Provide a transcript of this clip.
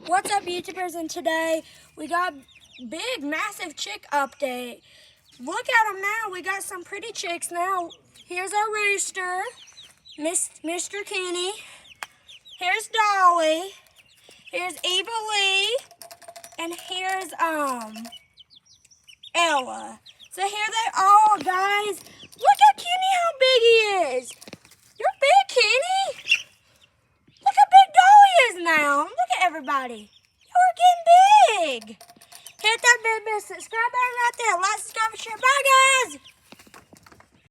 What's up, YouTubers? And today we got big, massive chick update. Look at them now. We got some pretty chicks now. Here's our rooster, Mr. Kenny. Here's Dolly. Here's Eva Lee, and here's Ella. So here they are, guys. Look at Kenny, how big he is. You're big, Kenny. Look how big Dolly is now. Look at everybody. You're getting big. Hit that big subscribe button right there. Like, subscribe, and share. Bye, guys.